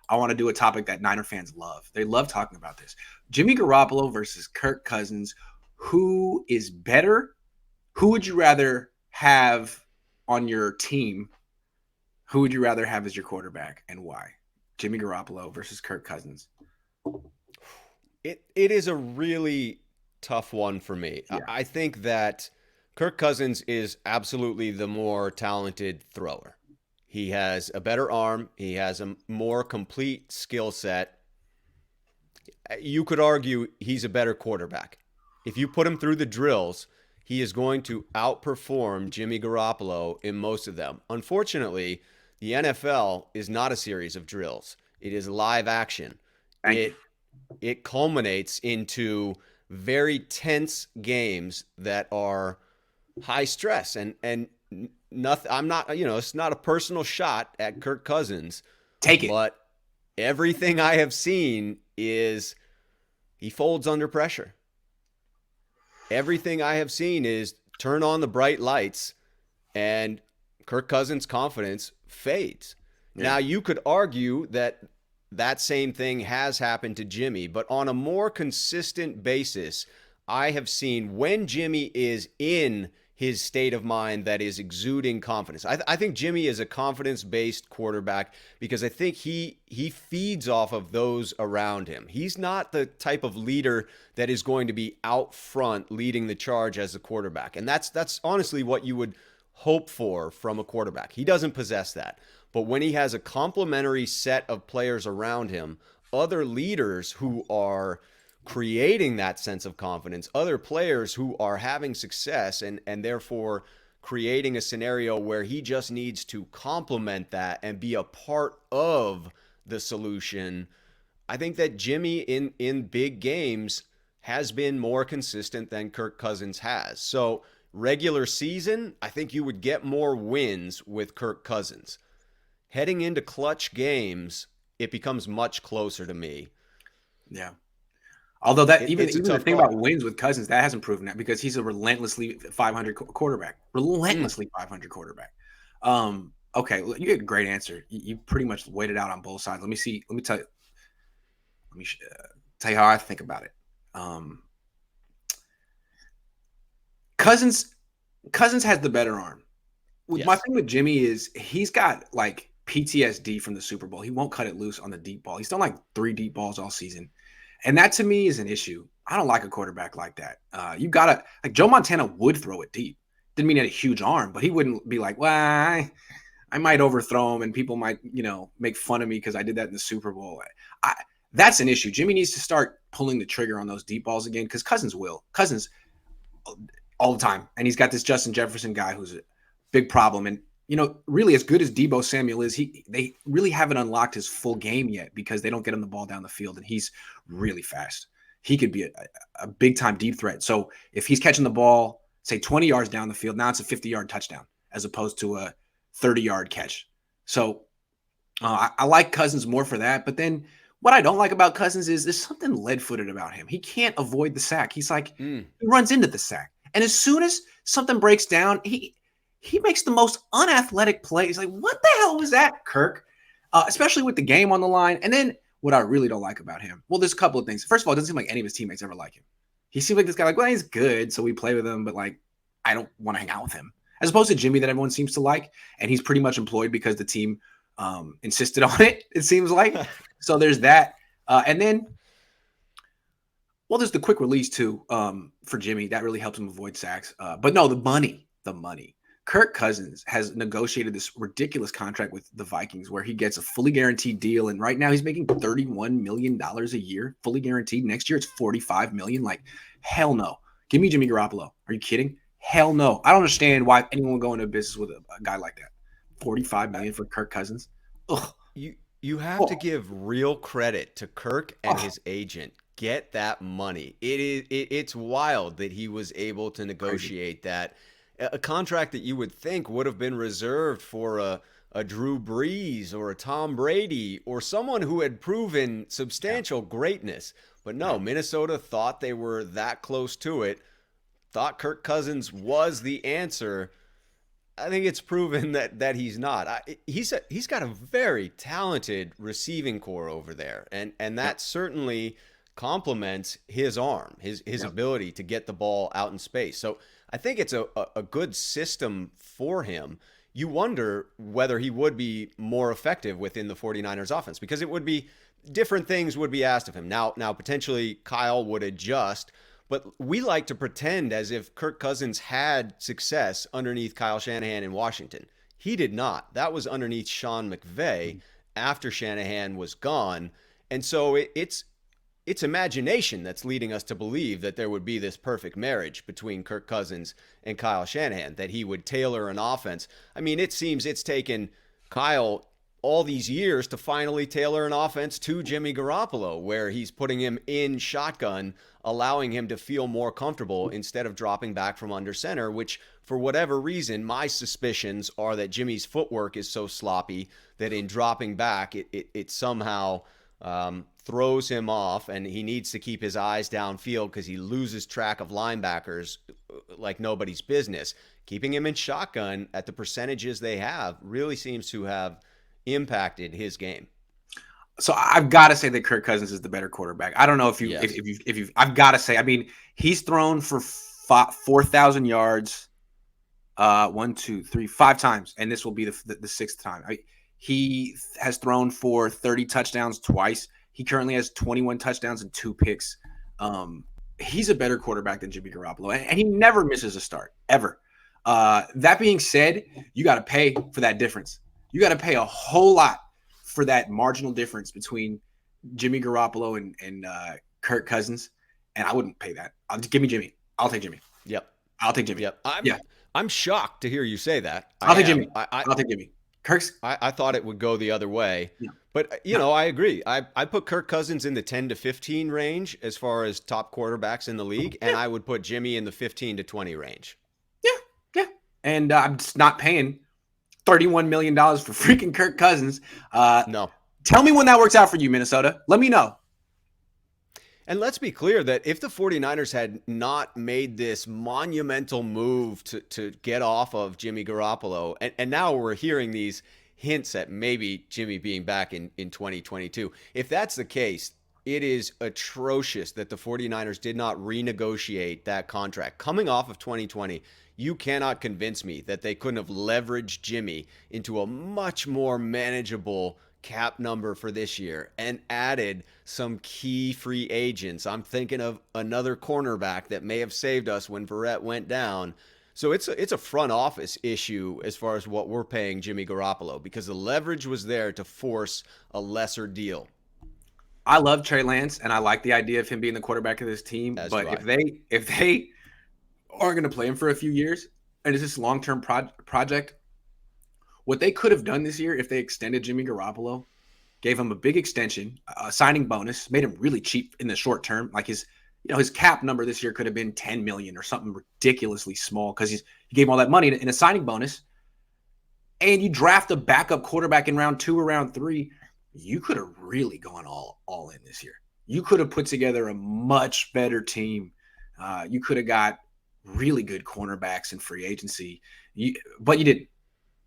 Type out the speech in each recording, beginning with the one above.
I want to do a topic that Niner fans love. They love talking about this. Jimmy Garoppolo versus Kirk Cousins. Who is better? Who would you rather have on your team? Who would you rather have as your quarterback and why? Jimmy Garoppolo versus Kirk Cousins. It is a really tough one for me. Yeah. I think that Kirk Cousins is absolutely the more talented thrower. He has a better arm, he has a more complete skill set. You could argue he's a better quarterback. If you put him through the drills, he is going to outperform Jimmy Garoppolo in most of them. Unfortunately, the NFL is not a series of drills. It is live action. Thank you. It culminates into very tense games that are high stress and nothing. I'm not, it's not a personal shot at Kirk Cousins, Take it. but everything I have seen is he folds under pressure. Everything I have seen is turn on the bright lights and Kirk Cousins' confidence fades. Yeah. Now, you could argue that that same thing has happened to Jimmy, but on a more consistent basis, I have seen when Jimmy is in his state of mind that is exuding confidence. I think Jimmy is a confidence-based quarterback because I think he feeds off of those around him. He's not the type of leader that is going to be out front leading the charge as a quarterback. And that's honestly what you would hope for from a quarterback. He doesn't possess that. But when he has a complementary set of players around him, other leaders who are creating that sense of confidence, other players who are having success and therefore creating a scenario where he just needs to complement that and be a part of the solution. I think that Jimmy in big games has been more consistent than Kirk Cousins has. So regular season, I think you would get more wins with Kirk Cousins. Heading into clutch games, it becomes much closer to me. Yeah. Although that even It's a even the tough thing about call. wins with Cousins, that hasn't proven that because he's a relentlessly 500 quarterback. Mm. Relentlessly 500 quarterback. Okay, you had a great answer. You pretty much waited out on both sides. Let me see. Let me tell you. Let me tell you how I think about it. Um, Cousins Cousins has the better arm. With my Yes. thing with Jimmy is he's got like PTSD from the Super Bowl. He won't cut it loose on the deep ball. He's done like 3 deep balls all season. And that to me is an issue. I don't like a quarterback like that. You gotta like Joe Montana would throw it deep. Didn't mean he had a huge arm, but he wouldn't be like, well, I might overthrow him and people might, make fun of me because I did that in the Super Bowl. I That's an issue. Jimmy needs to start pulling the trigger on those deep balls again because Cousins will. Cousins all the time. And he's got this Justin Jefferson guy who's a big problem. And really, as good as Debo Samuel is, they really haven't unlocked his full game yet because they don't get him the ball down the field, and he's really fast. He could be a big time deep threat. So if he's catching the ball, say 20 yards down the field, now it's a 50-yard touchdown as opposed to a 30-yard catch. So I like Cousins more for that. But then what I don't like about Cousins is there's something lead-footed about him. He can't avoid the sack. He's like Mm. he runs into the sack, and as soon as something breaks down, he makes the most unathletic play. He's like, what the hell was that, Kirk? Especially with the game on the line. And then what I really don't like about him, well, there's a couple of things. First of all, it doesn't seem like any of his teammates ever like him. He seems like this guy, like, well, he's good, so we play with him, but like, I don't want to hang out with him. As opposed to Jimmy, that everyone seems to like, and he's pretty much employed because the team insisted on it. It seems like so. There's that, and then well, there's the quick release too for Jimmy. That really helps him avoid sacks. But no, the money. Kirk Cousins has negotiated this ridiculous contract with the Vikings where he gets a fully guaranteed deal. And right now he's making $31 million a year, fully guaranteed. Next year it's $45 million. Like, hell no. Give me Jimmy Garoppolo. Are you kidding? Hell no. I don't understand why anyone would go into business with a guy like that. 45 million for Kirk Cousins. Ugh. You have to Oh, give real credit to Kirk and oh, his agent. Get that money. It's wild that he was able to crazy. negotiate that a contract that you would think would have been reserved for a Drew Brees or a Tom Brady or someone who had proven Yeah. substantial greatness. But no, Yeah. Minnesota thought they were that close to it, thought Kirk Cousins was the answer. I think it's proven that he's not. He's got a very talented receiving core over there, and Yep. that certainly complements his arm, his Yep. ability to get the ball out in space. So I think it's a good system for him. You wonder whether he would be more effective within the 49ers offense, because it would be different things would be asked of him. Now potentially Kyle would adjust, but we like to pretend as if Kirk Cousins had success underneath Kyle Shanahan in Washington. He did not. That was underneath Sean McVay after Shanahan was gone. And so it's imagination that's leading us to believe that there would be this perfect marriage between Kirk Cousins and Kyle Shanahan, that he would tailor an offense. I mean, it seems it's taken Kyle all these years to finally tailor an offense to Jimmy Garoppolo, where he's putting him in shotgun, allowing him to feel more comfortable instead of dropping back from under center, which, for whatever reason, my suspicions are that Jimmy's footwork is so sloppy that in dropping back, it somehow throws him off, and he needs to keep his eyes downfield because he loses track of linebackers like nobody's business. Keeping him in shotgun at the percentages they have really seems to have impacted his game. So I've got to say that Kirk Cousins is the better quarterback. I don't know if you Yes. if you I've got to say. I mean, he's thrown for 4,000 yards, 5 times, and this will be the sixth time. He has thrown for 30 touchdowns twice. He currently has 21 touchdowns and 2 picks. He's a better quarterback than Jimmy Garoppolo, and he never misses a start ever. That being said, you got to pay for that difference. You got to pay a whole lot for that marginal difference between Jimmy Garoppolo and Kirk Cousins, and I wouldn't pay that. Give me Jimmy. I'll take Jimmy. Yep. I'll take Jimmy. Yep. I'm Yeah, I'm shocked to hear you say that. I I'll take am. Jimmy. I'll take Jimmy. Kirk's. I thought it would go the other way. Yeah. But, No. I agree. I put Kirk Cousins in the 10 to 15 range as far as top quarterbacks in the league, and Yeah. I would put Jimmy in the 15 to 20 range. Yeah. Yeah. And I'm just not paying $31 million for freaking Kirk Cousins. No. Tell me when that works out for you, Minnesota. Let me know. And let's be clear that if the 49ers had not made this monumental move to get off of Jimmy Garoppolo, and now we're hearing these hints at maybe Jimmy being back in 2022. If that's the case, it is atrocious that the 49ers did not renegotiate that contract. Coming off of 2020, you cannot convince me that they couldn't have leveraged Jimmy into a much more manageable cap number for this year and added some key free agents. I'm thinking of another cornerback that may have saved us when Verrett went down. So it's a front office issue as far as what we're paying Jimmy Garoppolo, because the leverage was there to force a lesser deal. I love Trey Lance, and I like the idea of him being the quarterback of this team. As But do I. if they are going to play him for a few years, and it's this long-term project, what they could have done this year if they extended Jimmy Garoppolo, gave him a big extension, a signing bonus, made him really cheap in the short term. Like his cap number this year could have been 10 million or something ridiculously small because he gave him all that money in a signing bonus. And you draft a backup quarterback in round 2 or round 3, you could have really gone all in this year. You could have put together a much better team. You could have got really good cornerbacks in free agency, but you didn't.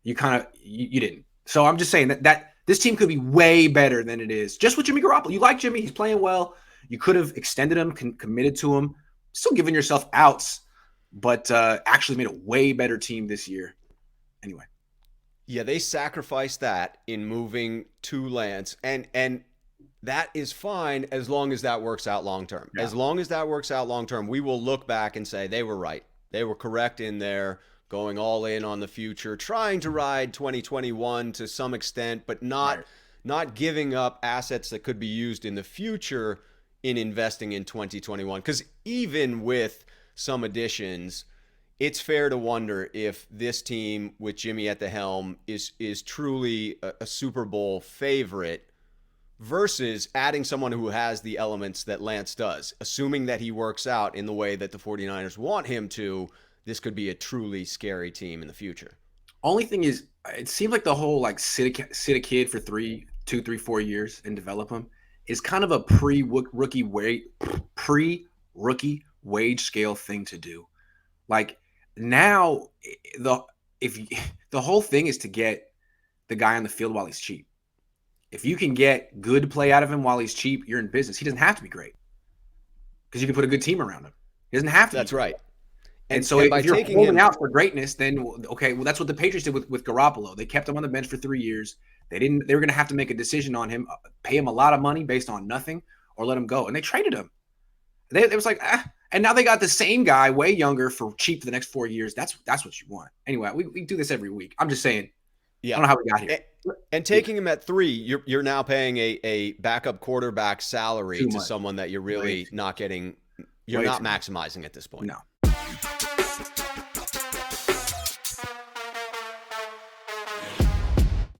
You didn't. So I'm just saying that this team could be way better than it is. Just with Jimmy Garoppolo. You like Jimmy. He's playing well. You could have extended him, committed to him, still giving yourself outs, but actually made a way better team this year. Anyway. Yeah, they sacrificed that in moving to Lance, and that is fine as long as that works out long term. Yeah. As long as that works out long term, we will look back and say they were right. They were correct in there, going all in on the future, trying to ride 2021 to some extent, but not giving up assets that could be used in the future in investing in 2021. Because even with some additions, it's fair to wonder if this team with Jimmy at the helm is truly a Super Bowl favorite versus adding someone who has the elements that Lance does. Assuming that he works out in the way that the 49ers want him to, this could be a truly scary team in the future. Only thing is, it seems like the whole like sit a kid for 2, 3, 4 years and develop him is kind of a pre-rookie wage scale thing to do. Like now, if you, the whole thing is to get the guy on the field while he's cheap. If you can get good play out of him while he's cheap, you're in business. He doesn't have to be great because you can put a good team around him. He doesn't have to be That's great. right. And so And by if you're taking holding him, out for greatness, then okay, well that's what the Patriots did with Garoppolo. They kept him on the bench for 3 years. They were going to have to make a decision on him, pay him a lot of money based on nothing, or let him go. And they traded him. It was like, and now they got the same guy, way younger, for cheap for the next 4 years. That's what you want. Anyway, we do this every week. I'm just saying. I yeah. don't know how we got here. And taking him at 3, you're now paying a backup quarterback salary Too to much. someone that you're really not getting. You're Way not too much. maximizing at this point. No.